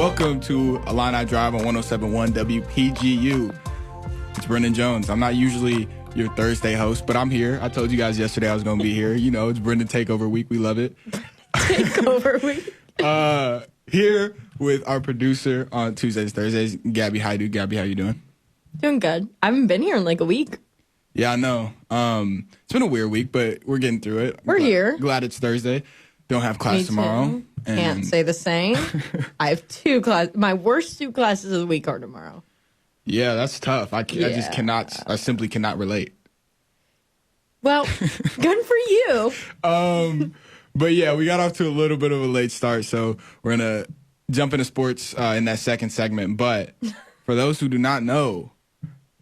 Welcome to Illini Drive on 107.1 WPGU. It's Brendyn Jones. I'm not usually your Thursday host, but I'm here. I told you guys yesterday I was going to be here. You know, it's Brendyn Takeover Week. We love it. Takeover Week. Here with our producer on Tuesdays, Thursdays, Gabby. Hajduk. Gabby, how you doing? Doing good. I haven't been here in like a week. Yeah, I know. It's been a weird week, but we're getting through it. We're here. Glad it's Thursday. Don't have class Me tomorrow. too. Can't say the same. I have two classes. My worst two classes of the week are tomorrow. Yeah, that's tough. I just cannot. I simply cannot relate. Well, good for you. But yeah, we got off to a little bit of a late start, so we're gonna jump into sports in that second segment. But for those who do not know,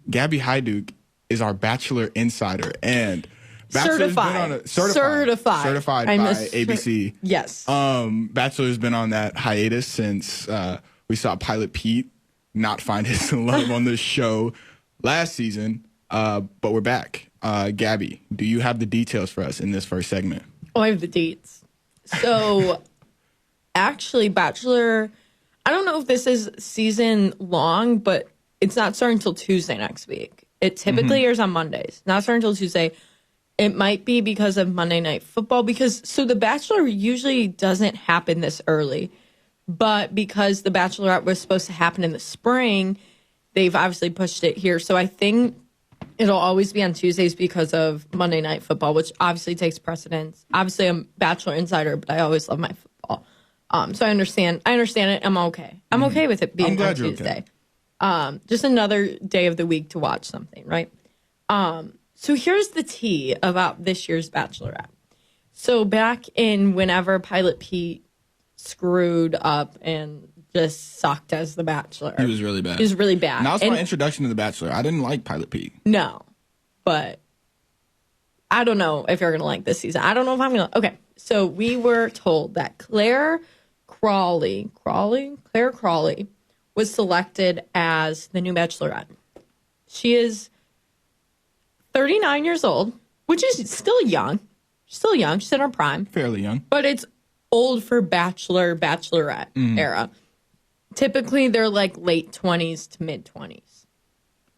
Gabby Hajduk is our Bachelor insider and certified by ABC. Yes. Bachelor's been on that hiatus since we saw Pilot Pete not find his love on the show last season, but we're back. Gabby, do you have the details for us in this first segment? Oh, I have the dates. So, actually, Bachelor, I don't know if this is season long, but it's not starting until Tuesday next week. It typically airs on Mondays. Not starting until Tuesday. It might be because of Monday Night Football. So The Bachelor usually doesn't happen this early. But because The Bachelorette was supposed to happen in the spring, they've obviously pushed it here. So I think it'll always be on Tuesdays because of Monday Night Football, which obviously takes precedence. Obviously, I'm Bachelor insider, but I always love my football. So I understand it. I'm okay. I'm okay with it being on Tuesday. Okay. Just another day of the week to watch something, right? So here's the tea about this year's Bachelorette. So back in whenever Pilot Pete screwed up and just sucked as the Bachelor. He was really bad. He was really bad. And that was my introduction to the Bachelor. I didn't like Pilot Pete. No, but I don't know if you're going to like this season. I don't know if I'm going to. Okay, so we were told that Claire Crawley was selected as the new Bachelorette. She is 39 years old, which is still young. She's still young. She's in her prime. Fairly young. But it's old for Bachelorette era. Typically, they're like late 20s to mid 20s.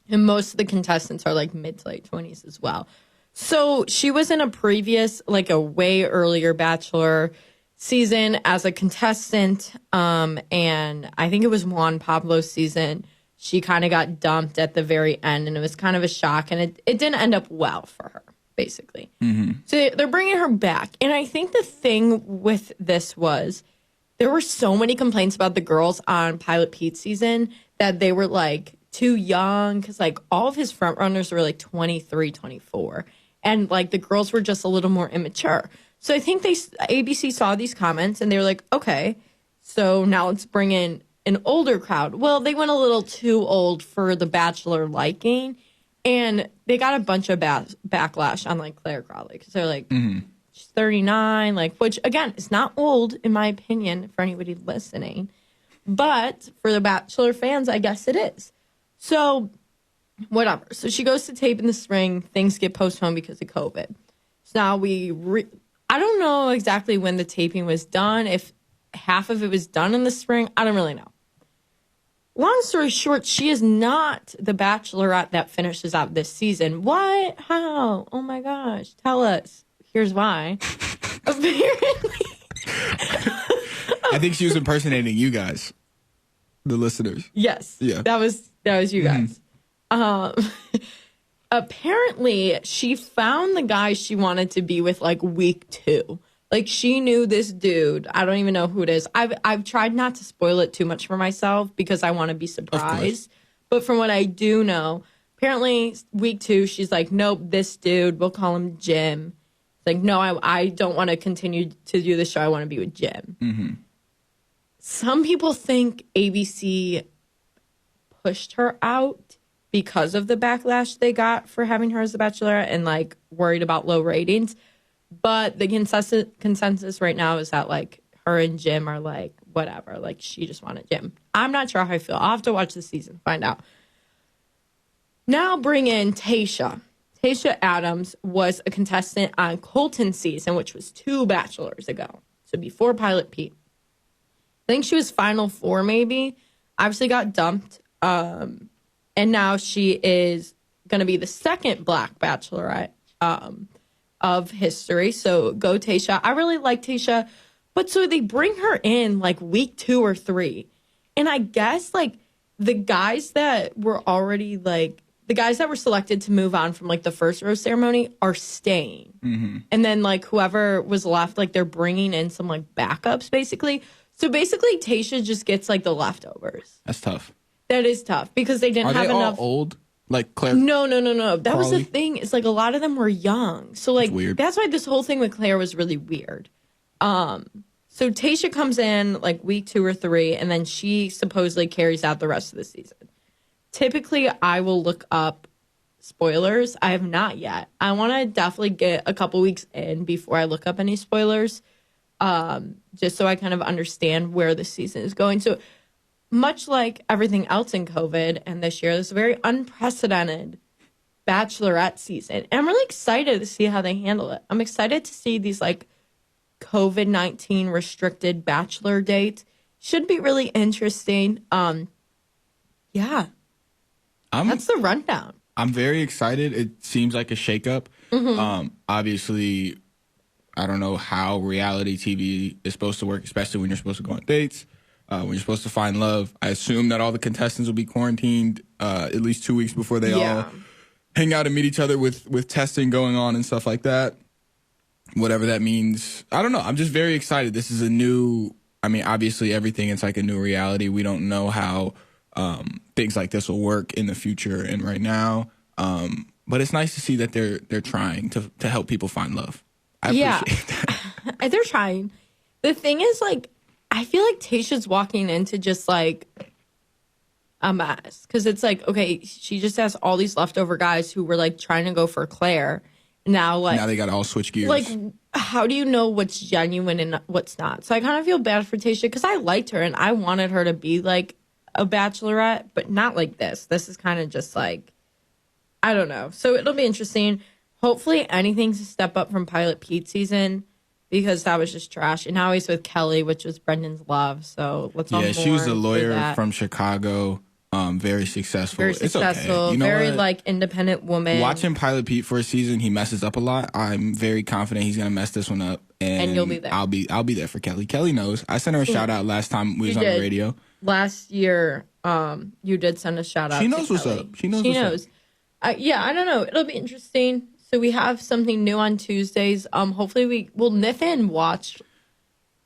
And most of the contestants are like mid to late 20s as well. So she was in a previous, like a way earlier Bachelor season as a contestant. And I think it was Juan Pablo's season. She kind of got dumped at the very end, and it was kind of a shock. And it didn't end up well for her, basically. So they're bringing her back. And I think the thing with this was there were so many complaints about the girls on Pilot Pete's season that they were like too young because like all of his front runners were like 23, 24. And like the girls were just a little more immature. So I think ABC saw these comments and they were like, okay, so now let's bring in an older crowd. Well, they went a little too old for the Bachelor liking. And they got a bunch of backlash on like Claire Crawley because they're like, she's 39, like, which again is not old in my opinion for anybody listening, but for the Bachelor fans, I guess it is. So, whatever. So she goes to tape in the spring. Things get postponed because of COVID. So now I don't know exactly when the taping was done. If half of it was done in the spring, I don't really know. Long story short, she is not the Bachelorette that finishes out this season. What? How? Oh my gosh. Tell us. Here's why. Apparently. I think she was impersonating you guys, the listeners. Yes. Yeah. That was you guys. Apparently, she found the guy she wanted to be with like week 2. Like, she knew this dude. I don't even know who it is. I've tried not to spoil it too much for myself because I want to be surprised. But from what I do know, apparently week 2, she's like, nope, this dude, we'll call him Jim. It's like, no, I don't want to continue to do the show. I want to be with Jim. Some people think ABC pushed her out because of the backlash they got for having her as the Bachelorette and, like, worried about low ratings. But the consensus right now is that, like, her and Jim are, like, whatever. Like, she just wanted Jim. I'm not sure how I feel. I'll have to watch the season, find out. Now bring in Tayshia. Tayshia Adams was a contestant on Colton's season, which was 2 Bachelors ago. So before Pilot Pete. think she was Final Four, maybe. Obviously got dumped. And now she is going to be the second Black Bachelorette of history. So go Tayshia. I really like Tayshia. But so they bring her in like week 2 or 3. And I guess like the guys that were already like, the guys that were selected to move on from like the first rose ceremony are staying. Mm-hmm. And then like whoever was left, like they're bringing in some like backups basically. So basically Tayshia just gets like the leftovers. That's tough. That is tough because they didn't have enough. Are they all old? Like Claire? No. That was the thing. It's like a lot of them were young. So like that's why this whole thing with Claire was really weird. So Tayshia comes in like week 2 or 3, and then she supposedly carries out the rest of the season. Typically, I will look up spoilers. I have not yet. I want to definitely get a couple weeks in before I look up any spoilers, just so I kind of understand where the season is going. So much like everything else in COVID and this year, this is a very unprecedented Bachelorette season. And I'm really excited to see how they handle it. I'm excited to see these like COVID-19 restricted Bachelor dates. Should be really interesting. Yeah. That's the rundown. I'm very excited. It seems like a shakeup. Mm-hmm. Obviously, I don't know how reality TV is supposed to work, especially when you're supposed to go on dates, when you're supposed to find love. I assume that all the contestants will be quarantined at least 2 weeks before they all hang out and meet each other with testing going on and stuff like that. Whatever that means. I don't know. I'm just very excited. This is a new, I mean, obviously everything is like a new reality. We don't know how things like this will work in the future and right now. But it's nice to see that they're trying to help people find love. I appreciate that. They're trying. The thing is, like, I feel like Tayshia's walking into just like a mess. Because it's like, okay, she just has all these leftover guys who were like trying to go for Claire. Now they got to all switch gears. Like, how do you know what's genuine and what's not? So I kind of feel bad for Tayshia because I liked her and I wanted her to be like a Bachelorette, but not like this. This is kind of just like, I don't know. So it'll be interesting. Hopefully anything's a step up from Pilot Pete season because that was just trash. And now he's with Kelly, which was Brendyn's love. So let's all more. Yeah, she was a lawyer from Chicago. Very successful. Very successful. Okay. You know very like independent woman. Watching Pilot Pete for a season, he messes up a lot. I'm very confident he's gonna mess this one up, and you'll be there. I'll be there for Kelly. Kelly knows. I sent her a shout out last time we was on the radio. Last year, you did send a shout out. She knows what's up. She knows. Yeah, I don't know. It'll be interesting. So we have something new on Tuesdays. Hopefully Nathan watches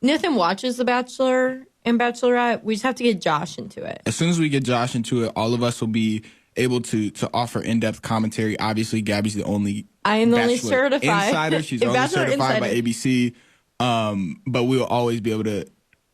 The Bachelor and Bachelorette. We just have to get Josh into it. As soon as we get Josh into it, all of us will be able to offer in-depth commentary. Obviously, Gabby's the only I am the only certified insider. She's only certified by ABC. But we will always be able to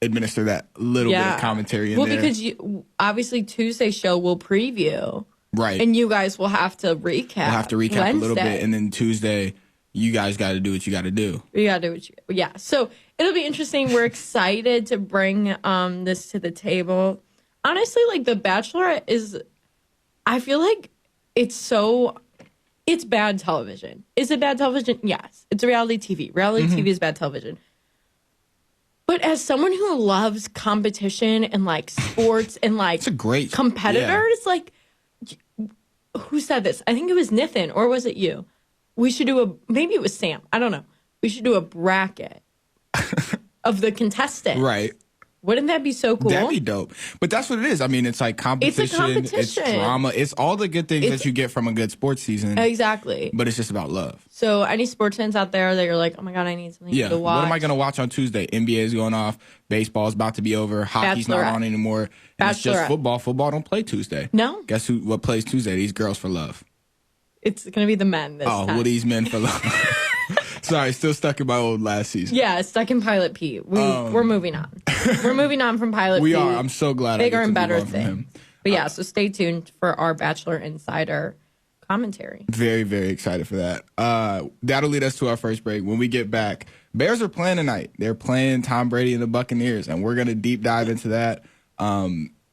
administer that little bit of commentary in there. Well, because obviously Tuesday's show will preview. Right. And you guys will have to recap. We'll have to recap Wednesday. A little bit, and then Tuesday, you guys got to do what you got to do. You got to do what you... Yeah. So it'll be interesting. We're excited to bring this to the table. Honestly, like, The Bachelorette is... I feel like it's bad television. Is it bad television? Yes. It's reality TV. Reality TV is bad television. But as someone who loves competition and, like, sports and, like... It's a great... Competitors, like... Who said this? I think it was Nathan, or was it you? We should do maybe it was Sam. I don't know. We should do a bracket of the contestants. Right. Wouldn't that be so cool? That'd be dope. But that's what it is. I mean, it's like competition. It's a competition. It's drama. It's all the good things that you get from a good sports season. Exactly. But it's just about love. So any sports fans out there that you're like, oh my God, I need something to watch. What am I going to watch on Tuesday? NBA is going off. Baseball's about to be over. Hockey's not on anymore. And it's just football. Football don't play Tuesday. No. Guess what plays Tuesday? These girls for love. It's going to be the men this time. Oh, well, these men for love. Sorry, still stuck in my old last season. Yeah, stuck in Pilot Pete. We're moving on. We're moving on from Pilot Pete. We are. I'm so glad bigger and better thing. But yeah, so stay tuned for our Bachelor Insider commentary. Very, very excited for that. That'll lead us to our first break. When we get back, Bears are playing tonight. They're playing Tom Brady and the Buccaneers, and we're going to deep dive into that.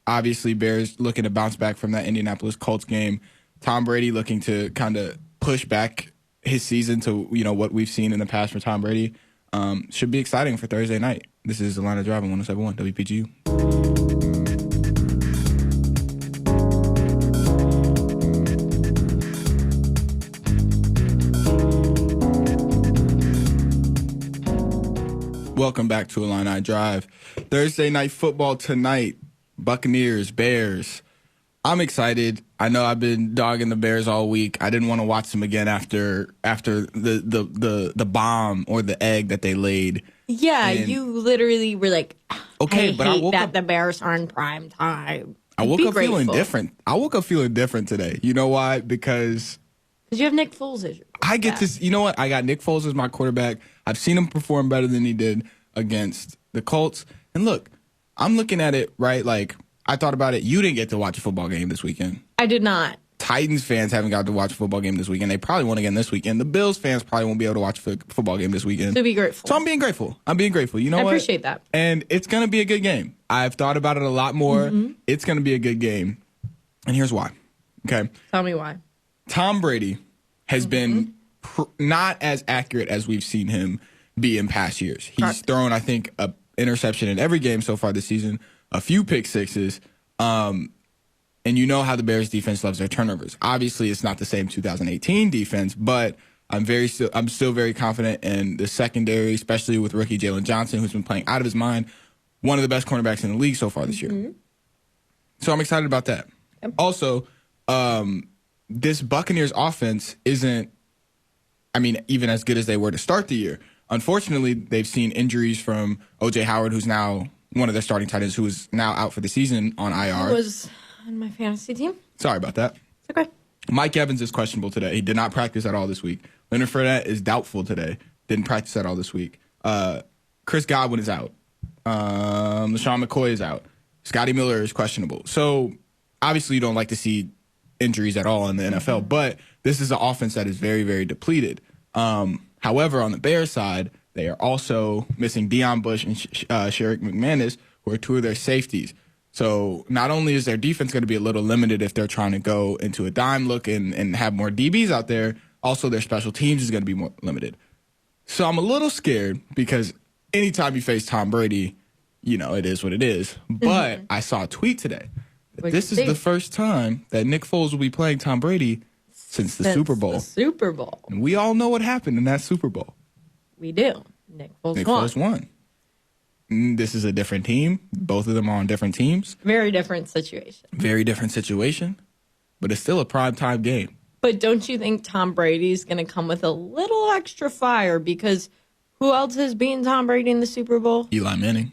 Obviously, Bears looking to bounce back from that Indianapolis Colts game. Tom Brady looking to kind of push back his season to what we've seen in the past for Tom Brady. Should be exciting for Thursday night. This is Illini Drive on 107.1 WPGU. Welcome back to Illini Drive. Thursday night football tonight. Buccaneers, Bears. I'm excited. I know I've been dogging the Bears all week. I didn't want to watch them again after the bomb or the egg that they laid. Yeah, and you literally were like, okay, I but hate I woke that up, the Bears are in prime time. I woke up feeling different. I woke up feeling different today. You know why? Because you have Nick Foles as your quarterback. I get to, you know what? I got Nick Foles as my quarterback. I've seen him perform better than he did against the Colts. And look, I'm looking at it, right? Like, I thought about it. You didn't get to watch a football game this weekend. I did not. Titans fans haven't got to watch a football game this weekend. They probably won't again this weekend. The Bills fans probably won't be able to watch a football game this weekend. So be grateful. So I'm being grateful. You know what? I appreciate that. And it's going to be a good game. I've thought about it a lot more. Mm-hmm. It's going to be a good game. And here's why. Okay. Tell me why. Tom Brady has been not as accurate as we've seen him be in past years. He's thrown, I think, an interception in every game so far this season, a few pick sixes. And you know how the Bears defense loves their turnovers. Obviously, it's not the same 2018 defense, but I'm still very confident in the secondary, especially with rookie Jalen Johnson, who's been playing out of his mind, one of the best cornerbacks in the league so far this year. So I'm excited about that. Yep. Also, this Buccaneers offense isn't, even as good as they were to start the year. Unfortunately, they've seen injuries from O.J. Howard, who's now one of their starting tight ends, who is now out for the season on IR. He was on my fantasy team. Sorry about that. It's okay. Mike Evans is questionable today. He did not practice at all this week. Leonard Fournette is doubtful today. Didn't practice at all this week. Chris Godwin is out. LaShawn McCoy is out. Scotty Miller is questionable. So, obviously, you don't like to see injuries at all in the NFL, but this is an offense that is very, very depleted. However, on the Bears side, they are also missing Deion Bush and Sherrick McManus, who are two of their safeties. So not only is their defense going to be a little limited if they're trying to go into a dime look and have more DBs out there, also their special teams is going to be more limited. So I'm a little scared because anytime you face Tom Brady, it is what it is. But I saw a tweet today that this is the first time that Nick Foles will be playing Tom Brady since the Super Bowl. And we all know what happened in that Super Bowl. We do. Nick Foles won. This is a different team. Both of them are on different teams. Very different situation. But it's still a primetime game. But don't you think Tom Brady's going to come with a little extra fire? Because who else has beaten Tom Brady in the Super Bowl? Eli Manning.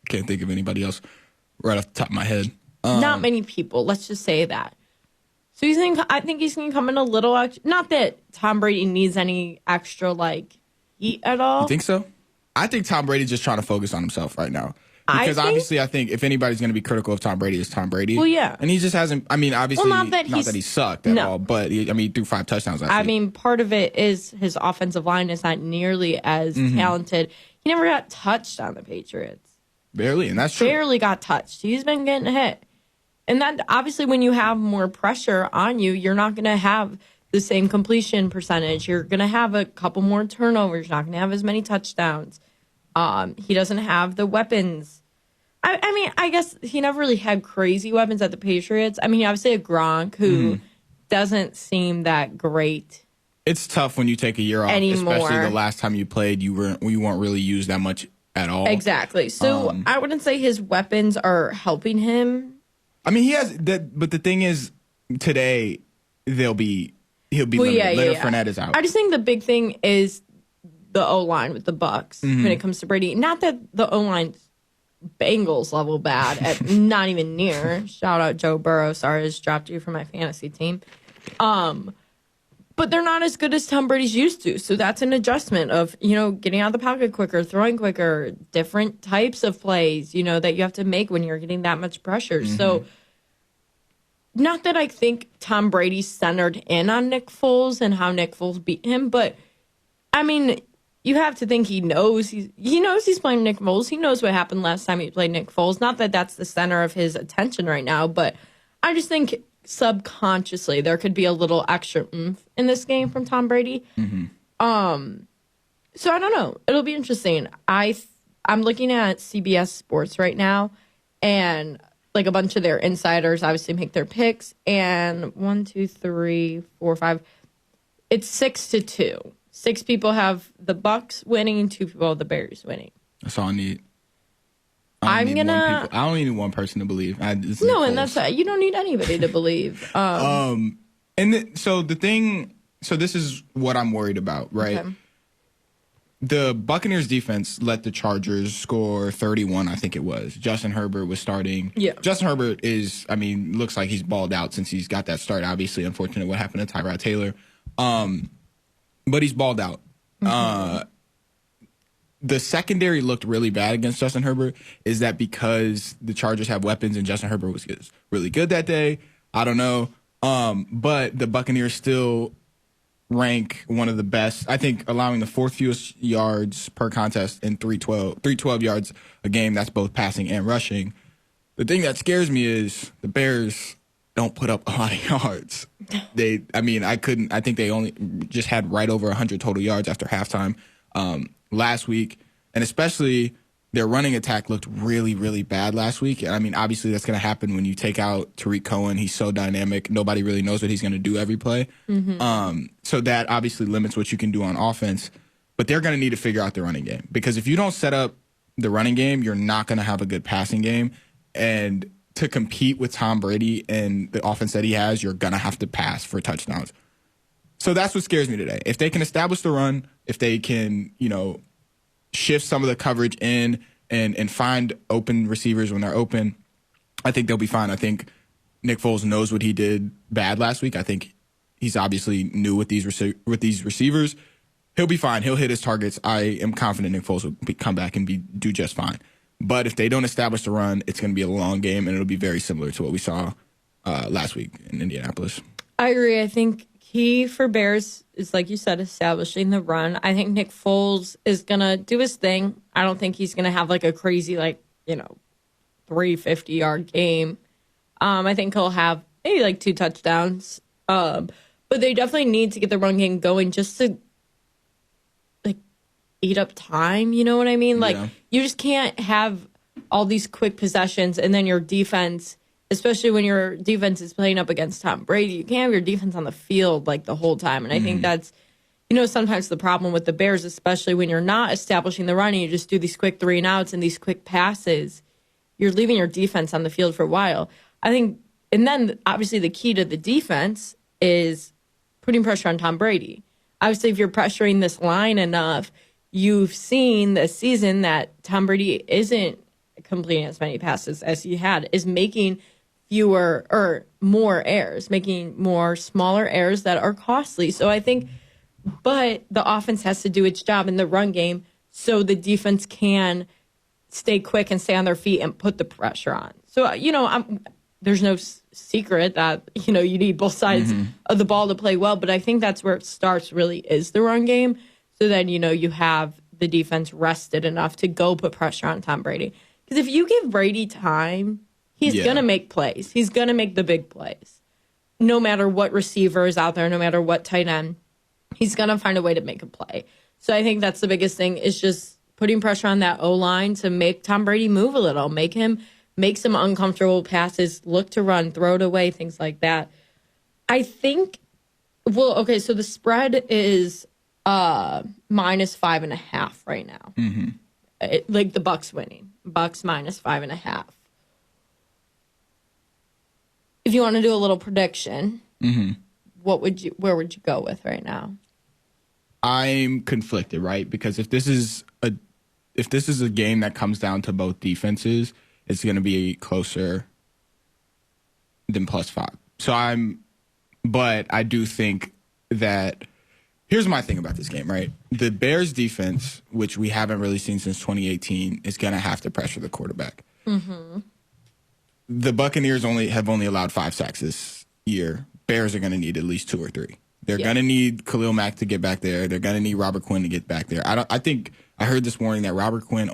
Can't think of anybody else right off the top of my head. Not many people. Let's just say that. So I think he's going to come in a little extra. Not that Tom Brady needs any extra, heat at all. You think so? I think Tom Brady's just trying to focus on himself right now. Because obviously I think if anybody's going to be critical of Tom Brady, it's Tom Brady. Well, yeah. And he just hasn't, obviously, not that he sucked at all, but he threw 5 touchdowns last week. Part of it is his offensive line is not nearly as talented. He never got touched on the Patriots. Barely, and that's true. Barely got touched. He's been getting hit. And that obviously when you have more pressure on you, you're not going to have the same completion percentage. You're going to have a couple more turnovers. You're not going to have as many touchdowns. He doesn't have the weapons. I guess he never really had crazy weapons at the Patriots. Obviously a Gronk who doesn't seem that great. It's tough when you take a year off, especially the last time you played. You weren't really used that much at all. Exactly. So I wouldn't say his weapons are helping him. He has that, but the thing is, today he'll be limited. Leonard Fournette is out. I just think the big thing is the O-line with the Bucs when it comes to Brady. Not that the O-line's Bengals level bad, not even near. Shout out Joe Burrow. Sorry, I just dropped you from my fantasy team. But they're not as good as Tom Brady's used to. So that's an adjustment of, getting out of the pocket quicker, throwing quicker, different types of plays, that you have to make when you're getting that much pressure. So not that I think Tom Brady's centered in on Nick Foles and how Nick Foles beat him, but you have to think he knows he's playing Nick Foles. He knows what happened last time he played Nick Foles. Not that that's the center of his attention right now, but I just think subconsciously there could be a little extra oomph in this game from Tom Brady. So I don't know. It'll be interesting. I'm looking at CBS Sports right now, and like a bunch of their insiders obviously make their picks. And 1, 2, 3, 4, 5. It's 6-2. 6 people have the Bucks winning, 2 people have the Bears winning. That's all I need. I don't need one person to believe. And that's you don't need anybody to believe. So this is what I'm worried about, right? Okay. The Buccaneers defense let the Chargers score 31, I think it was. Justin Herbert was starting. Yeah. Justin Herbert looks like he's balled out since he's got that start. Obviously, unfortunate what happened to Tyrod Taylor. But he's balled out. Mm-hmm. The secondary looked really bad against Justin Herbert. Is that because the Chargers have weapons and Justin Herbert was really good that day? I don't know. But the Buccaneers still rank one of the best. I think allowing the 4th fewest yards per contest in 312 yards a game. That's both passing and rushing. The thing that scares me is the Bears don't put up a lot of yards. I think they only just had right over 100 total yards after halftime last week. And especially their running attack looked really, really bad last week. And I mean, obviously that's going to happen when you take out Tariq Cohen. He's so dynamic. Nobody really knows what he's going to do every play. Mm-hmm. So that obviously limits what you can do on offense. But they're going to need to figure out the running game. Because if you don't set up the running game, you're not going to have a good passing game. And to compete with Tom Brady and the offense that he has, you're going to have to pass for touchdowns. So that's what scares me today. If they can establish the run, if they can, shift some of the coverage in and find open receivers when they're open, I think they'll be fine. I think Nick Foles knows what he did bad last week. I think he's obviously new with these receivers. He'll be fine. He'll hit his targets. I am confident Nick Foles will come back and do just fine. But if they don't establish the run, it's going to be a long game, and it'll be very similar to what we saw last week in Indianapolis. I agree. I think key for Bears is, like you said, establishing the run. I think Nick Foles is going to do his thing. I don't think he's going to have like a crazy 350-yard game. I think he'll have maybe like 2 touchdowns. But they definitely need to get the run game going just to eat up time. You know what I mean? You just can't have all these quick possessions and then your defense, especially when your defense is playing up against Tom Brady, you can't have your defense on the field the whole time. And I think that's, sometimes the problem with the Bears, especially when you're not establishing the run and you just do these quick 3-and-outs and these quick passes, you're leaving your defense on the field for a while. I think, and then obviously the key to the defense is putting pressure on Tom Brady. Obviously, if you're pressuring this line enough, you've seen this season that Tom Brady isn't completing as many passes as he had, is making fewer or more errors, making more smaller errors that are costly. So I think, but the offense has to do its job in the run game so the defense can stay quick and stay on their feet and put the pressure on. So, there's no secret that, you need both sides of the ball to play well, but I think that's where it starts really is the run game. So then, you have the defense rested enough to go put pressure on Tom Brady. Because if you give Brady time, he's going to make plays. He's going to make the big plays. No matter what receiver is out there, no matter what tight end, he's going to find a way to make a play. So I think that's the biggest thing is just putting pressure on that O-line to make Tom Brady move a little, make him make some uncomfortable passes, look to run, throw it away, things like that. I think, so the spread is -5.5 right now. Mm-hmm. The Bucks winning. Bucks -5.5. If you want to do a little prediction, where would you go with right now? I'm conflicted, right? Because if this is a game that comes down to both defenses, it's going to be closer than +5. But I do think that. Here's my thing about this game, right? The Bears defense, which we haven't really seen since 2018, is going to have to pressure the quarterback. Mm-hmm. The Buccaneers have only allowed 5 sacks this year. Bears are going to need at least 2 or 3. They're going to need Khalil Mack to get back there. They're going to need Robert Quinn to get back there. I think I heard this morning that Robert Quinn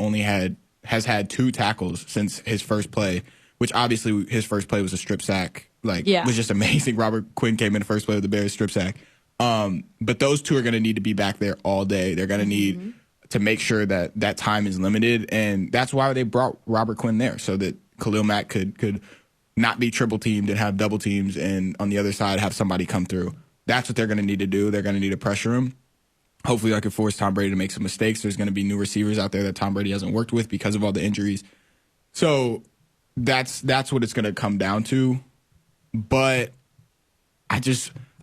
has had 2 tackles since his first play, which obviously his first play was a strip sack. Was just amazing. Robert Quinn came in the first play with the Bears strip sack. But those two are going to need to be back there all day. They're going to need to make sure that time is limited. And that's why they brought Robert Quinn there, so that Khalil Mack could not be triple teamed and have double teams, and on the other side have somebody come through. That's what they're going to need to do. They're going to need to pressure him. Hopefully I could force Tom Brady to make some mistakes. There's going to be new receivers out there that Tom Brady hasn't worked with because of all the injuries. So that's what it's going to come down to. But I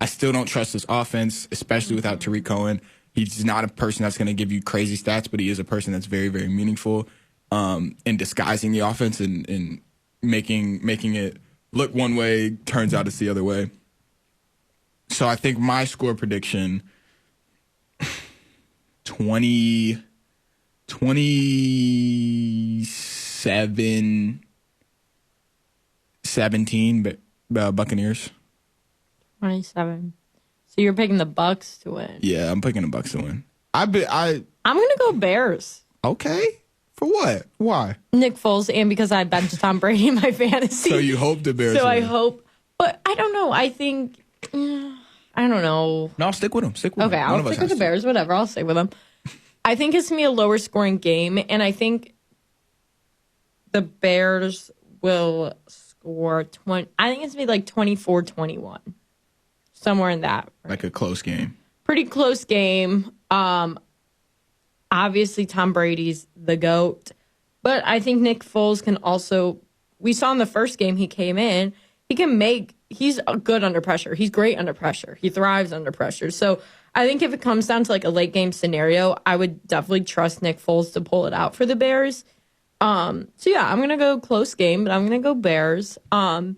still don't trust this offense, especially without Tariq Cohen. He's not a person that's going to give you crazy stats, but he is a person that's very, very meaningful in disguising the offense and making it look one way, turns out it's the other way. So I think my score prediction, 27-17 Buccaneers. 27. So you're picking the Bucks to win. Yeah, I'm picking the Bucks to win. I'm gonna go Bears. Okay. For what? Why? Nick Foles, and because I benched Tom Brady in my fantasy. So you hope the Bears So win. I hope. But I don't know. I think... I don't know. No, stick with them. Okay, I'll stick with the Bears. Whatever, I'll stick with them. I think it's going to be a lower scoring game, and I think the Bears will score 20. I think it's going to be like 24-21. Somewhere in that range. Like a close game. Pretty close game. Obviously, Tom Brady's the GOAT. But I think Nick Foles can also... We saw in the first game he came in, he's good under pressure. He's great under pressure. He thrives under pressure. So I think if it comes down to like a late game scenario, I would definitely trust Nick Foles to pull it out for the Bears. So yeah, I'm going to go close game, but I'm going to go Bears. I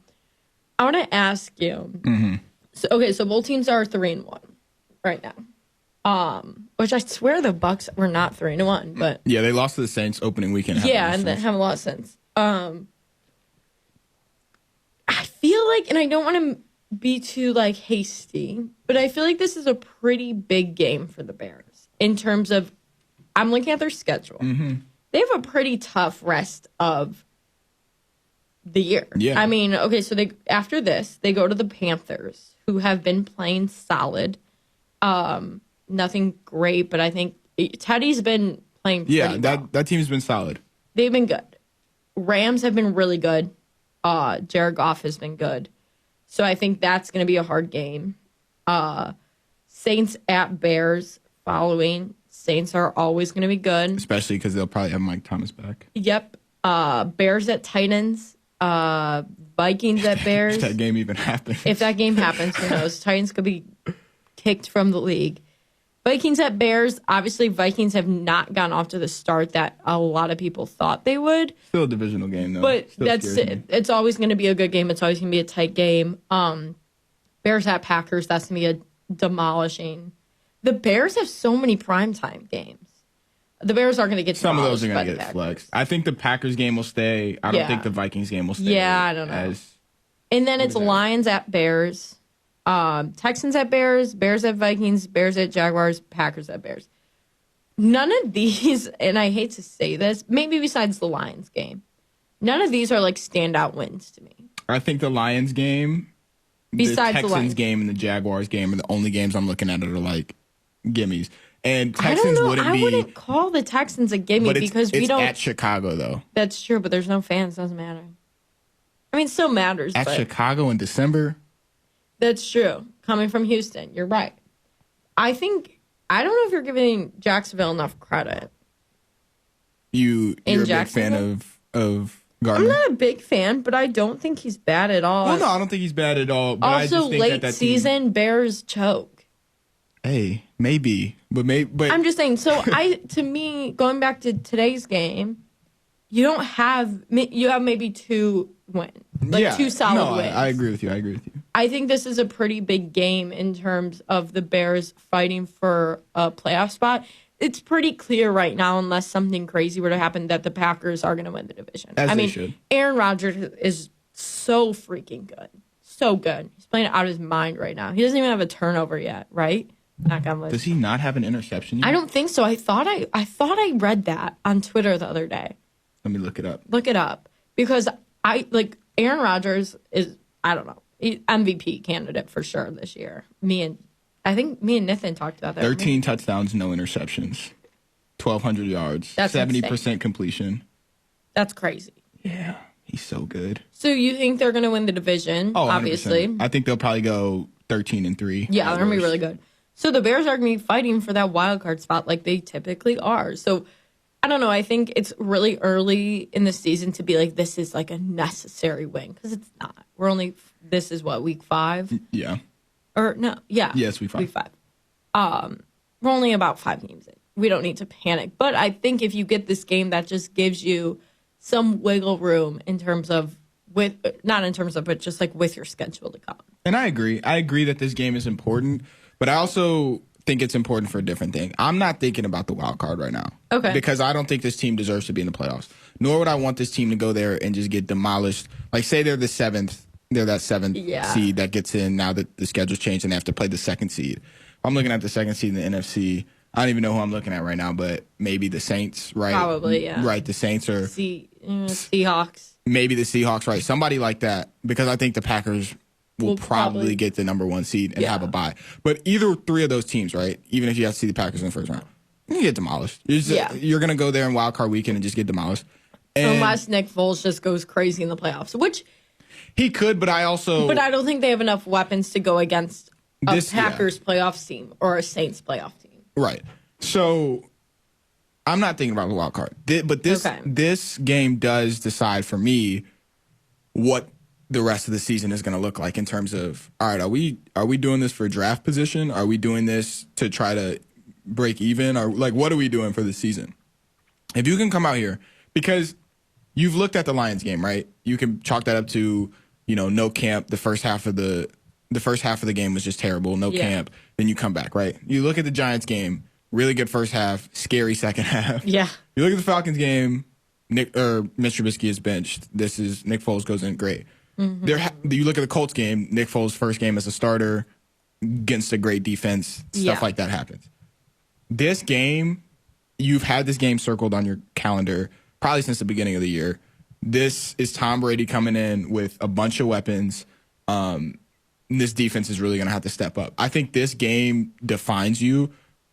want to ask you. Mm-hmm. So both teams are 3-1 right now. Which I swear the Bucks were not 3-1, but yeah, they lost to the Saints opening weekend. Yeah, and they haven't lost since. I feel like, and I don't want to be too like hasty, but I feel like this is a pretty big game for the Bears in terms of, I'm looking at their schedule. Mm-hmm. They have a pretty tough rest of the year. Yeah. I mean, okay, so after this, they go to the Panthers, who have been playing solid. Nothing great, but I think Teddy's been playing pretty well. That team's been solid. They've been good. Rams have been really good. Jared Goff has been good. So I think that's going to be a hard game. Saints at Bears following. Saints are always going to be good. Especially because they'll probably have Mike Thomas back. Yep. Bears at Titans. Vikings at Bears. If that game even happens. If that game happens, who knows? Titans could be kicked from the league. Vikings at Bears. Obviously, Vikings have not gotten off to the start that a lot of people thought they would. Still a divisional game, though. But it's always going to be a good game. It's always going to be a tight game. Bears at Packers. That's going to be a demolishing. The Bears have so many primetime games. The Bears are going to get some of those are going to get flexed. I think the Packers game will stay. I don't think the Vikings game will stay. Yeah, I don't know. And then it's Lions at Bears. Texans at Bears, Bears at Vikings, Bears at Jaguars, Packers at Bears. None of these, and I hate to say this, maybe besides the Lions game, none of these are like standout wins to me. I think the Lions game, besides the Texans game, and the Jaguars game are the only games I'm looking at that are like gimmies. And Texans I wouldn't call the Texans a gimme because we don't. It's at Chicago though. That's true, but there's no fans. Doesn't matter. I mean, it still matters. At Chicago in December. That's true. Coming from Houston, you're right. I don't know if you're giving Jacksonville enough credit. You're a big fan of Gardner? I'm not a big fan, but I don't think he's bad at all. Well, no, I don't think he's bad at all. But also, I just think late season, Bears choke. Hey, maybe. But I'm just saying, to me, going back to today's game, you have maybe 2 wins. Two solid wins. I agree with you. I think this is a pretty big game in terms of the Bears fighting for a playoff spot. It's pretty clear right now, unless something crazy were to happen, that the Packers are going to win the division. They should. Aaron Rodgers is so freaking good. So good. He's playing out of his mind right now. He doesn't even have a turnover yet, right? Does he not have an interception yet? I don't think so. I thought I read that on Twitter the other day. Let me look it up. Look it up. Because Aaron Rodgers is, I don't know, MVP candidate for sure this year. Me and I think me and Nathan talked about that. 13 touchdowns, no interceptions. 1,200 yards. That's 70% insane. completion. That's crazy. Yeah, he's so good. So you think they're going to win the division, Oh, 100%. obviously. I think they'll probably go 13-3. Yeah, they're going to be really good. So the Bears are going to be fighting for that wild card spot like they typically are. So I don't know. I think it's really early in the season to be like, this is like a necessary win, because it's not. This is what, week 5? Yeah. Or no, yeah. Yes, week 5. Week 5. We're only about 5 games in. We don't need to panic. But I think if you get this game, that just gives you some wiggle room in terms of but just like with your schedule to come. And I agree. I agree that this game is important, but I also think it's important for a different thing. I'm not thinking about the wild card right now. Okay. Because I don't think this team deserves to be in the playoffs. Nor would I want this team to go there and just get demolished. Like, say they're the 7th. They're that 7th seed that gets in now that the schedule's changed and they have to play the 2nd seed. I'm looking at the 2nd seed in the NFC. I don't even know who I'm looking at right now, but maybe the Saints, right? Probably, yeah. Right, the Saints or Seahawks. Maybe the Seahawks, right? Somebody like that, because I think the Packers will probably get the number 1 seed and have a bye. But either 3 of those teams, right? Even if you have to see the Packers in the first round, you get demolished. You're going to go there in wild card weekend and just get demolished. And unless Nick Foles just goes crazy in the playoffs, which he could, but I don't think they have enough weapons to go against a Packers playoff team or a Saints playoff team. Right. So I'm not thinking about the wild card. But this game does decide for me what the rest of the season is going to look like in terms of, all right, are we doing this for draft position? Are we doing this to try to break even? Or like, what are we doing for the season? If you can come out here, because you've looked at the Lions game, right? You can chalk that up to, no camp. The first half of the game was just terrible. No camp. Then you come back, right? You look at the Giants game, really good first half, scary second half. Yeah. You look at the Falcons game, Mitch Trubisky is benched. This is Nick Foles goes in great. Mm-hmm. You look at the Colts game, Nick Foles' first game as a starter against a great defense, stuff like that happens. This game, you've had this game circled on your calendar probably since the beginning of the year. This is Tom Brady coming in with a bunch of weapons. This defense is really going to have to step up. I think this game defines you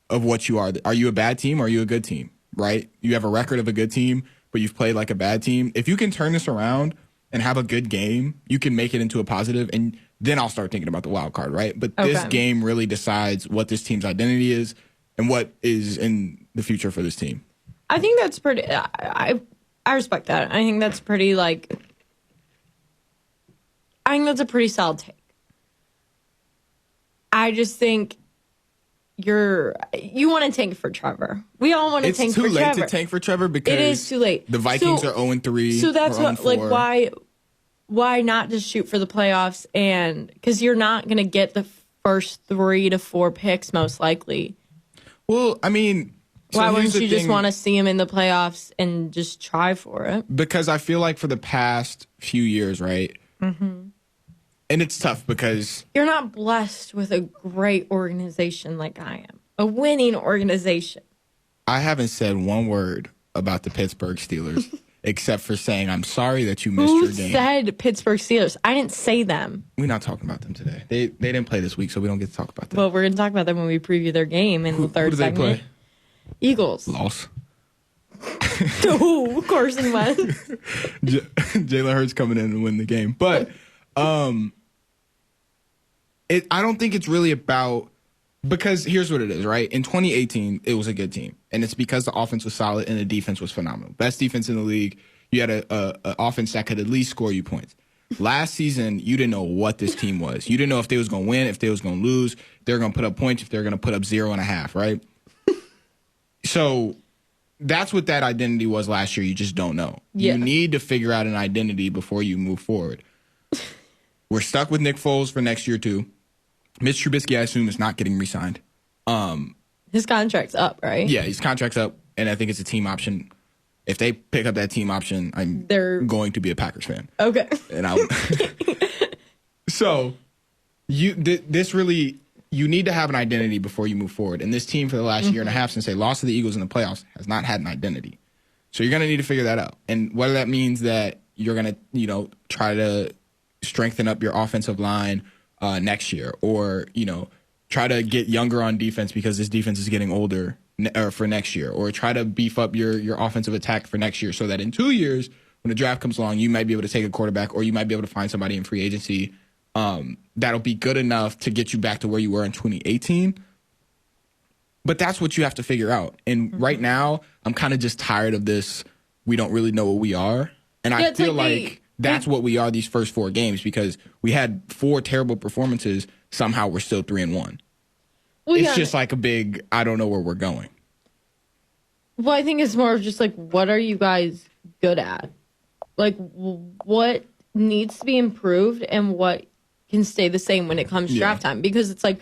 of what you are. Are you a bad team or are you a good team, right? You have a record of a good team, but you've played like a bad team. If you can turn this around and have a good game, you can make it into a positive, and then I'll start thinking about the wild card, right? But this game really decides what this team's identity is and what is in the future for this team. I think that's pretty... I respect that. I think that's pretty, I think that's a pretty solid take. I just think you want to tank for Trevor. We all want to tank for Trevor. It's too late to tank for Trevor because it is too late. The Vikings are 0-3. So that's why not just shoot for the playoffs? And because you're not going to get the first 3 to 4 picks most likely. Well, I mean, why wouldn't you just want to see him in the playoffs and just try for it? Because I feel like for the past few years, right? Mm-hmm. And it's tough because you're not blessed with a great organization like I am, a winning organization. I haven't said one word about the Pittsburgh Steelers except for saying I'm sorry that you missed your game. Who said Pittsburgh Steelers? I didn't say them. We're not talking about them today. They didn't play this week, so we don't get to talk about them. Well, we're going to talk about them when we preview their game in the third segment. Who do they play? Eagles. Loss. Oh, Carson Wentz. Jalen Hurts coming in to win the game. But I don't think it's really about, because here's what it is, right? In 2018, it was a good team. And it's because the offense was solid and the defense was phenomenal. Best defense in the league. You had an offense that could at least score you points. Last season, you didn't know what this team was. You didn't know if they was going to win, if they was going to lose, if they were going to put up points, if they were going to put up 0.5, right? So that's what that identity was last year. You just don't know. Yeah. You need to figure out an identity before you move forward. We're stuck with Nick Foles for next year, too. Mitch Trubisky, I assume, is not getting re-signed. His contract's up, right? Yeah, his contract's up, and I think it's a team option. If they pick up that team option, they're going to be a Packers fan. Okay. And so this really, you need to have an identity before you move forward. And this team for the last year and a half since they lost to the Eagles in the playoffs has not had an identity. So you're going to need to figure that out. And whether that means that you're going to, try to strengthen up your offensive line next year, or, try to get younger on defense because this defense is getting older for next year, or try to beef up your offensive attack for next year so that in 2 years, when the draft comes along, you might be able to take a quarterback, or you might be able to find somebody in free agency that'll be good enough to get you back to where you were in 2018. But that's what you have to figure out. And right now, I'm kind of just tired of this. We don't really know what we are. And I feel like that's what we are these first 4 games, because we had 4 terrible performances. Somehow we're still 3-1. Well, it's just like a big, I don't know where we're going. Well, I think it's more of just like, what are you guys good at? Like, what needs to be improved and what can stay the same when it comes to draft time? Because it's like, I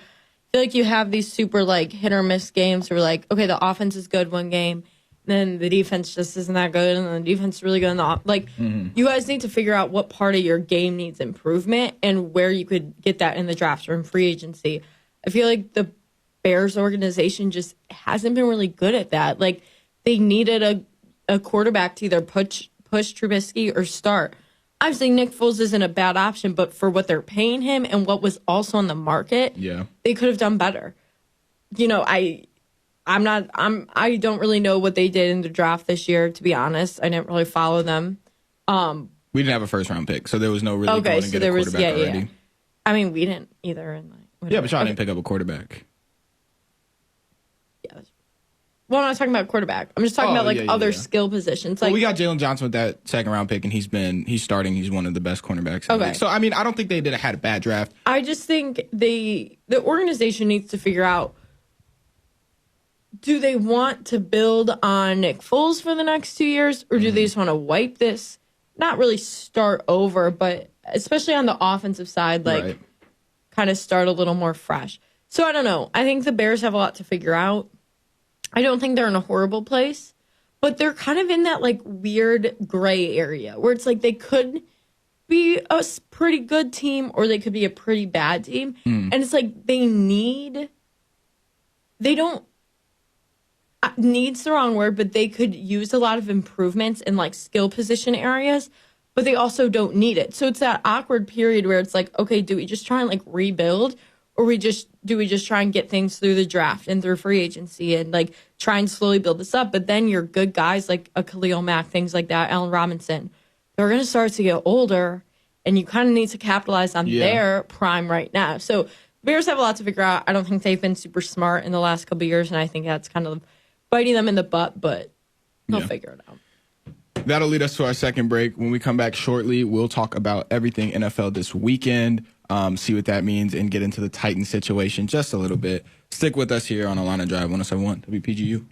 feel like you have these super like hit or miss games where like, okay, the offense is good one game, then the defense just isn't that good, and then the defense is really good. You guys need to figure out what part of your game needs improvement and where you could get that in the draft or in free agency. I feel like the Bears organization just hasn't been really good at that. Like, they needed a quarterback to either push Trubisky or start. Obviously, Nick Foles isn't a bad option, but for what they're paying him and what was also on the market, they could have done better. You know, I don't really know what they did in the draft this year, to be honest. I didn't really follow them. We didn't have a first round pick, so there was no really going to get a quarterback already. Yeah. I mean, we didn't either. But y'all didn't pick up a quarterback. Yeah. Well, I'm not talking about quarterback. I'm just talking about other skill positions. Like, we got Jalen Johnson with that second round pick, and he's starting. He's one of the best cornerbacks. In the league. So I mean, I don't think they had a bad draft. I just think the organization needs to figure out, do they want to build on Nick Foles for the next 2 years, or do they just want to wipe this? Not really start over, but especially on the offensive side, kind of start a little more fresh. So I don't know. I think the Bears have a lot to figure out. I don't think they're in a horrible place, but they're kind of in that like weird gray area where it's like they could be a pretty good team or they could be a pretty bad team. And it's like need's the wrong word, but they could use a lot of improvements in like skill position areas, but they also don't need it. So it's that awkward period where it's like, okay, do we just try and like rebuild, or do we just try and get things through the draft and through free agency and like try and slowly build this up? But then your good guys like a Khalil Mack, things like that, Allen Robinson, they're going to start to get older, and you kind of need to capitalize on their prime right now. So Bears have a lot to figure out. I don't think they've been super smart in the last couple of years, and I think that's kind of biting them in the butt, but they'll figure it out. That'll lead us to our second break. When we come back shortly, we'll talk about everything NFL this weekend, see what that means, and get into the Titans situation just a little bit. Stick with us here on Illini Drive 107.1 WPGU.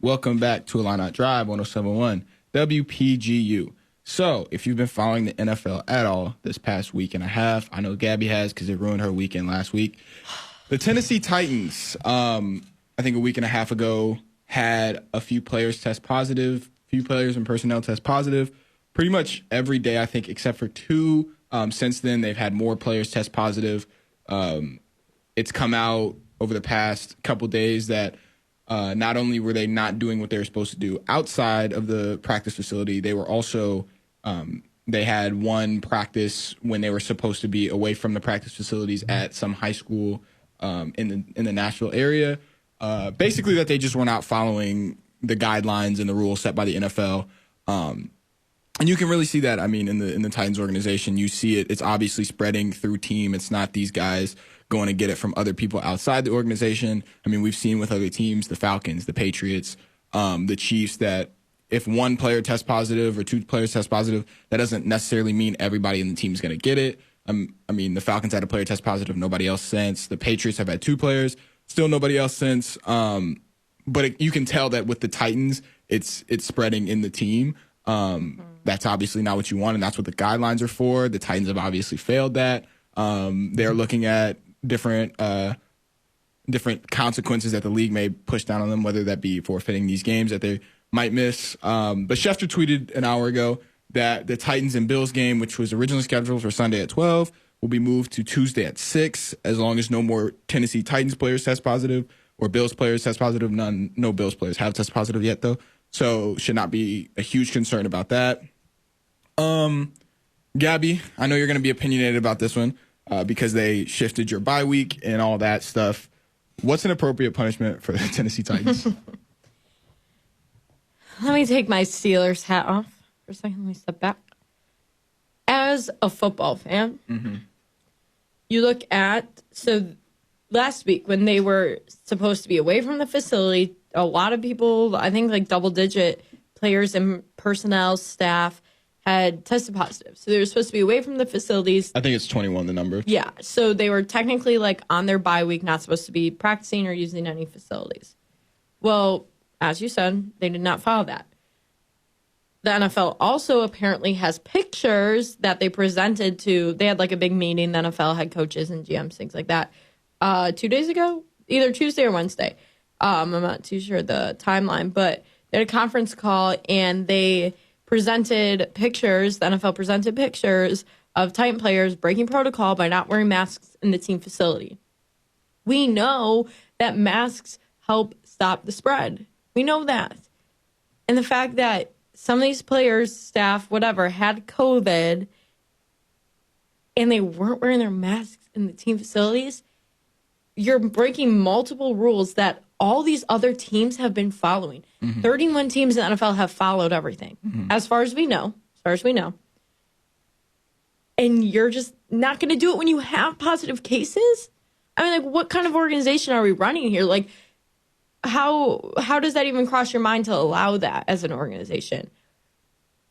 Welcome back to Illini Drive 107.1 WPGU. So, if you've been following the NFL at all this past week and a half, I know Gabby has because it ruined her weekend last week. The Tennessee Titans, I think a week and a half ago, had a few players test positive, few players and personnel test positive. Pretty much every day, I think, except for 2. Since then, they've had more players test positive. It's come out over the past couple days that not only were they not doing what they were supposed to do outside of the practice facility, they were also they had one practice when they were supposed to be away from the practice facilities at some high school in the Nashville area. Basically, that they just were not following the guidelines and the rules set by the NFL. And you can really see that. I mean, in the Titans organization, you see it. It's obviously spreading through team. It's not these guys going to get it from other people outside the organization. I mean, we've seen with other teams, the Falcons, the Patriots, the Chiefs, that if one player tests positive or 2 players test positive, that doesn't necessarily mean everybody in the team is going to get it. I mean, the Falcons had a player test positive, nobody else since. The Patriots have had 2 players, still nobody else since. But you can tell that with the Titans, it's spreading in the team. That's obviously not what you want, and that's what the guidelines are for. The Titans have obviously failed that. They're looking at different consequences that the league may push down on them, whether that be forfeiting these games that they might miss. But Schefter tweeted an hour ago that the Titans and Bills game, which was originally scheduled for Sunday at 12, will be moved to Tuesday at 6, as long as no more Tennessee Titans players test positive or Bills players test positive. No Bills players have tested positive yet, though. So should not be a huge concern about that. Gabby, I know you're going to be opinionated about this one because they shifted your bye week and all that stuff. What's an appropriate punishment for the Tennessee Titans? Let me take my Steelers hat off for a second. Let me step back. As a football fan, you look at, so last week when they were supposed to be away from the facility, a lot of people, I think like double-digit players and personnel, staff, had tested positive. So they were supposed to be away from the facilities. I think it's 21, the number. Yeah. So they were technically like on their bye week, not supposed to be practicing or using any facilities. Well, as you said, they did not follow that. The NFL also apparently has pictures that they presented to, they had like a big meeting, the NFL head coaches and GMs, things like that, 2 days ago, either Tuesday or Wednesday. I'm not too sure the timeline, but they had a conference call and they presented pictures, the NFL presented pictures of Titan players breaking protocol by not wearing masks in the team facility. We know that masks help stop the spread. We know that. And the fact that some of these players, staff, whatever, had COVID and they weren't wearing their masks in the team facilities, you're breaking multiple rules that all these other teams have been following. 31 teams in the NFL have followed everything, as far as we know. And you're just not going to do it when you have positive cases? I mean, like, what kind of organization are we running here? Like, how does that even cross your mind to allow that as an organization?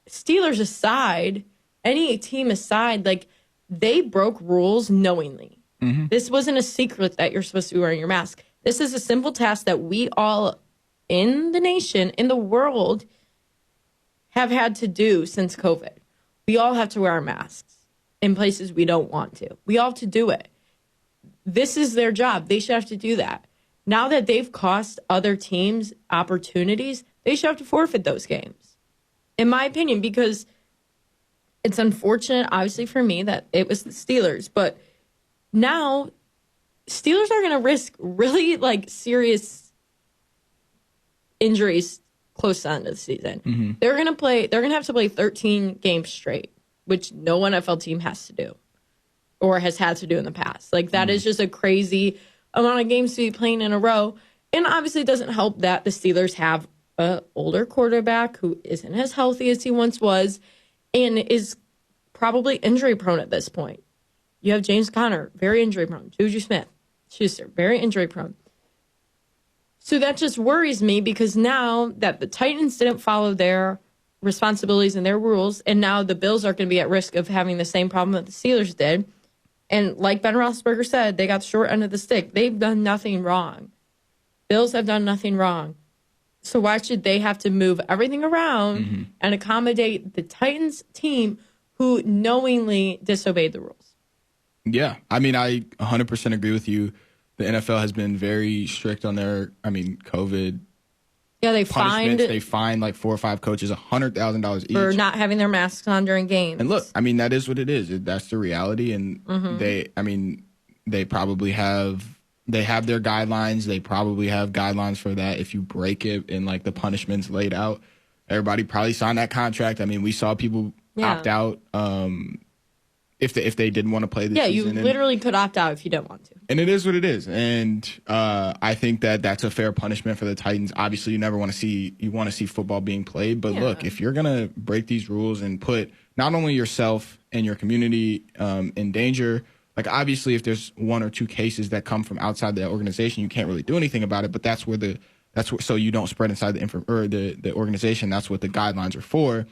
Steelers aside, any team aside, like, they broke rules knowingly. This wasn't a secret that you're supposed to be wearing your mask. This is a simple task that we all in the nation, in the world, have had to do since COVID. We all have to wear our masks in places we don't want to. We all have to do it. This is their job. They should have to do that. Now that they've cost other teams opportunities, they should have to forfeit those games, in my opinion, because it's unfortunate, obviously, for me that it was the Steelers, but now Steelers are going to risk really like serious injuries close to the end of the season. They're going to have to play 13 games straight, which no NFL team has to do or has had to do in the past. Like, that is just a crazy amount of games to be playing in a row. And obviously it doesn't help that the Steelers have an older quarterback who isn't as healthy as he once was and is probably injury prone at this point. You have James Conner, very injury prone. Juju Smith-Schuster, very injury prone. So that just worries me because now that the Titans didn't follow their responsibilities and their rules, and now the Bills are going to be at risk of having the same problem that the Steelers did. And like Ben Roethlisberger said, they got the short end of the stick. They've done nothing wrong. Bills have done nothing wrong. So why should they have to move everything around and accommodate the Titans team who knowingly disobeyed the rules? Yeah, I mean, I 100% agree with you. The NFL has been very strict on their, COVID. Yeah, they fined like 4 or 5 coaches $100,000 each for not having their masks on during games. And look, that is what it is. That's the reality. And they probably have their guidelines. They probably have guidelines for that. If you break it and like the punishments laid out, everybody probably signed that contract. We saw people opt out. If they didn't want to play this season. You literally could opt out if you don't want to. And it is what it is. And I think that that's a fair punishment for the Titans. Obviously, you want to see football being played. But look, if you're going to break these rules and put not only yourself and your community in danger, like obviously if there's 1 or 2 cases that come from outside the organization, you can't really do anything about it. But that's where so you don't spread inside the organization. That's what the guidelines are for.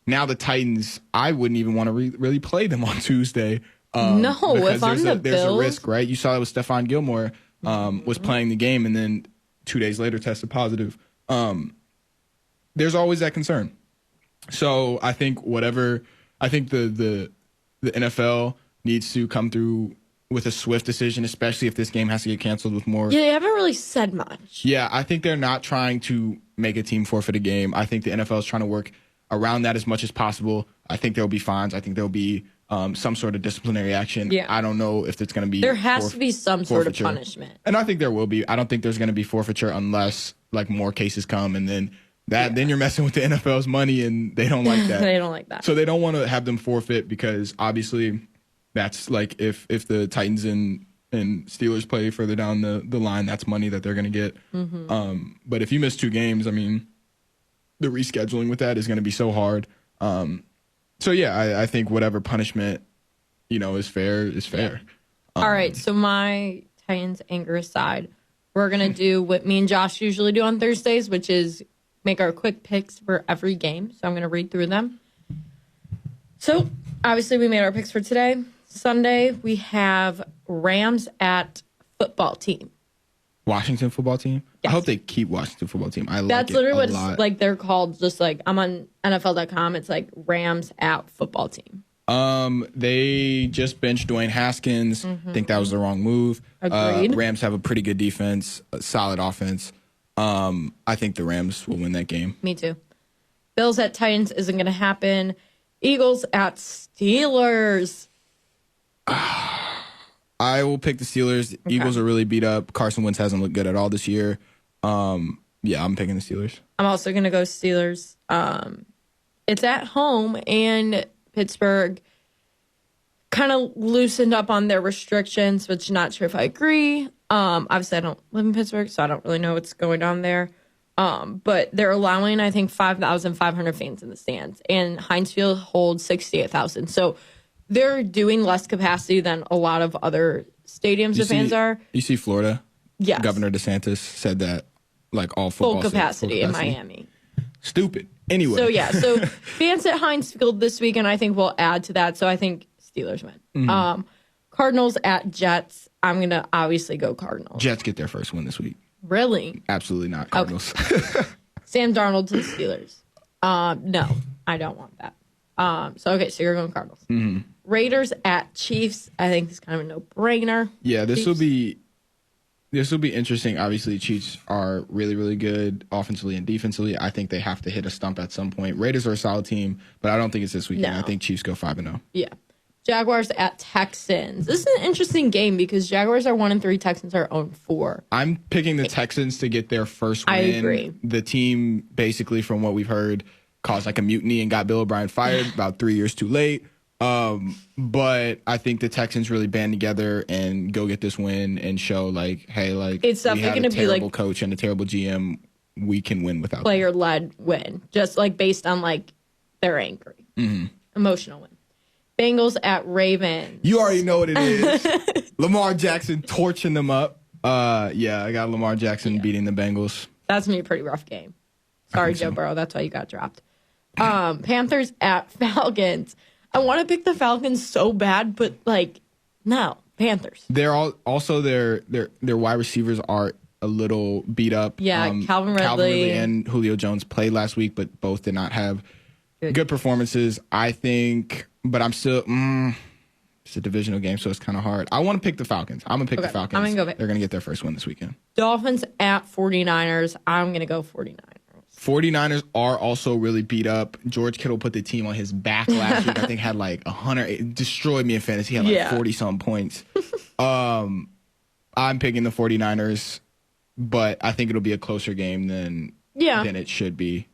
Now the Titans, I wouldn't even want to really play them on Tuesday. No, if I'm the Bills. There's a risk, right? You saw that with Stephon Gilmore was playing the game and then 2 days later tested positive. There's always that concern. So I think the NFL needs to come through with a swift decision, especially if this game has to get canceled with more. Yeah, they haven't really said much. Yeah, I think they're not trying to make a team forfeit a game. I think the NFL is trying to work around that as much as possible. I think there'll be fines. I think there'll be some sort of disciplinary action. Yeah. I don't know if it's going to be. There has to be some sort of forfeiture. punishment. And I think there will be. I don't think there's going to be forfeiture unless like more cases come, and then then you're messing with the NFL's money, and they don't like that. They don't like that. So they don't want to have them forfeit because obviously that's like if the Titans and Steelers play further down the line, that's money that they're going to get. But if you miss 2 games, I mean, the rescheduling with that is going to be so hard. So yeah, I think whatever punishment, is fair is fair. All right, so my Titans anger aside, we're going to do what me and Josh usually do on Thursdays, which is make our quick picks for every game. So I'm going to read through them. So obviously we made our picks for today. Sunday, we have Rams at football team. Washington football team? Yes. I hope they keep Washington football team. That's literally what it's like. They're called, just like I'm on NFL.com. It's like Rams at football team. They just benched Dwayne Haskins. I think that was the wrong move. Agreed. Rams have a pretty good defense, a solid offense. I think the Rams will win that game. Me too. Bills at Titans isn't going to happen. Eagles at Steelers. I will pick the Steelers. Okay. Eagles are really beat up. Carson Wentz hasn't looked good at all this year. Yeah, I'm picking the Steelers. I'm also going to go Steelers. It's at home, and Pittsburgh kind of loosened up on their restrictions, which I'm not sure if I agree. Obviously, I don't live in Pittsburgh, so I don't really know what's going on there. But they're allowing, I think, 5,500 fans in the stands, and Heinz Field holds 68,000. So they're doing less capacity than a lot of other stadiums the fans are. You see Florida? Yes. Governor DeSantis said that, like, all football full capacity in Miami. Stupid. Anyway. So, yeah. So, fans at Heinz Field this weekend, I think, will add to that. So, I think Steelers win. Mm-hmm. Cardinals at Jets. I'm going to obviously go Cardinals. Jets get their first win this week. Really? Absolutely not. Cardinals. Okay. Sam Darnold to the Steelers. No, I don't want that. So you're going Cardinals. Mm-hmm. Raiders at Chiefs. I think this is kind of a no-brainer. Yeah, this will be interesting. Obviously, Chiefs are really, really good offensively and defensively. I think they have to hit a stump at some point. Raiders are a solid team, but I don't think it's this weekend. No. I think Chiefs go 5-0. Yeah. Jaguars at Texans. This is an interesting game because Jaguars are 1-3, Texans are 0-4. I'm picking the Texans to get their first win. I agree. The team, basically, from what we've heard, caused like a mutiny and got Bill O'Brien fired about 3 years too late. But I think the Texans really band together and go get this win and show like, hey, like it's definitely going to be like a terrible coach and a terrible GM. We can win without player-led win, just like based on like they're angry, emotional win. Bengals at Ravens. You already know what it is. Lamar Jackson torching them up. Yeah, I got Lamar Jackson beating the Bengals. That's gonna be a pretty rough game. Sorry, Joe Burrow. That's why you got dropped. Panthers at Falcons. I want to pick the Falcons so bad, but like, no, Panthers. They're also their wide receivers are a little beat up. Yeah, Calvin Ridley and Julio Jones played last week, but both did not have good performances. I think, but I'm still. It's a divisional game, so it's kind of hard. I want to pick the Falcons. I'm gonna pick the Falcons. I'm gonna go. They're gonna get their first win this weekend. Dolphins at 49ers. I'm gonna go 49ers. 49ers are also really beat up. George Kittle put the team on his back last week. I think had like 100. It destroyed me in fantasy. He had like 40-some points. I'm picking the 49ers, but I think it'll be a closer game than it should be.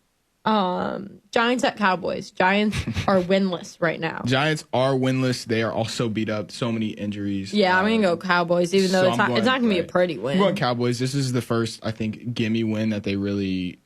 Giants at Cowboys. Giants are winless right now. Giants are winless. They are also beat up. So many injuries. Yeah, I'm going to go Cowboys, even though it's not going to be a pretty win. I'm going Cowboys. This is the first, I think, gimme win that they really,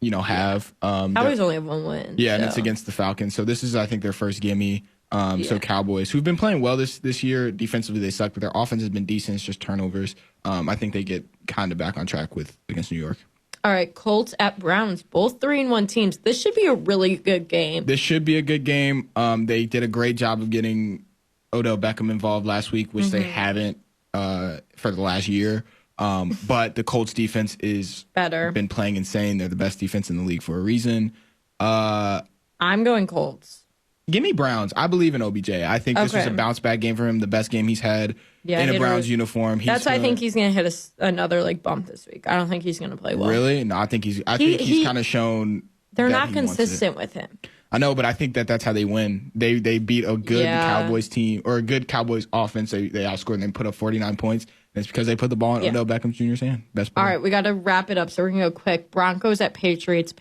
have. Cowboys only have one win. Yeah, and it's against the Falcons. So this is, I think, their first gimme. So Cowboys, who've been playing well this year. Defensively, they suck, but their offense has been decent. It's just turnovers. I think they get kind of back on track against New York. All right, Colts at Browns, both 3-1 teams. This should be a really good game. This should be a good game. They did a great job of getting Odell Beckham involved last week, which they haven't for the last year. But the Colts defense is better. Been playing insane. They're the best defense in the league for a reason. I'm going Colts. Give me Browns. I believe in OBJ. I think this was a bounce back game for him, the best game he's had in a Browns uniform. That's why I think he's going to hit another bump this week. I don't think he's going to play well. Really? No, I think he's kind of shown. They're not consistent with him. I know, but I think that's how they win. They beat a good Cowboys team or a good Cowboys offense. They outscored and they put up 49 points. And it's because they put the ball in Odell Beckham Jr.'s hand. Best player. All right, we got to wrap it up, so we're going to go quick. Broncos at Patriots.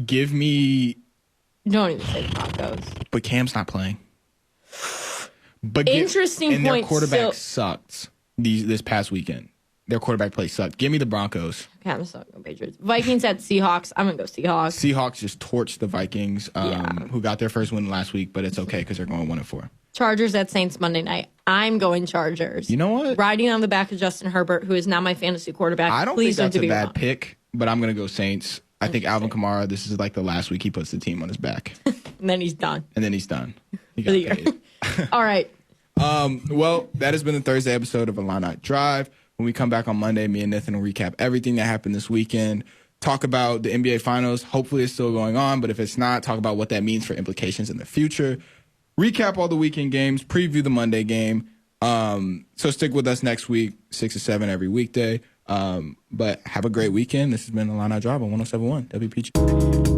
Give me... Don't even say the Broncos. But Cam's not playing. But Interesting point. And their quarterback sucked this past weekend. Their quarterback play sucked. Give me the Broncos. Okay, I'm still going to go Patriots. Vikings at Seahawks. I'm going to go Seahawks. Seahawks just torched the Vikings, who got their first win last week, but it's okay because they're going 1-4. Chargers at Saints Monday night. I'm going Chargers. You know what? Riding on the back of Justin Herbert, who is now my fantasy quarterback. I don't think that's a bad pick, but I'm going to go Saints. I think Alvin Kamara, this is like the last week he puts the team on his back. And then he's done. He got paid. All right. Well, that has been the Thursday episode of Illini Drive. When we come back on Monday, me and Nathan will recap everything that happened this weekend, talk about the NBA Finals. Hopefully it's still going on, but if it's not, talk about what that means for implications in the future. Recap all the weekend games, preview the Monday game. So stick with us next week, 6 to 7 every weekday. But have a great weekend. This has been Illini Drive on 107.1 WPGU.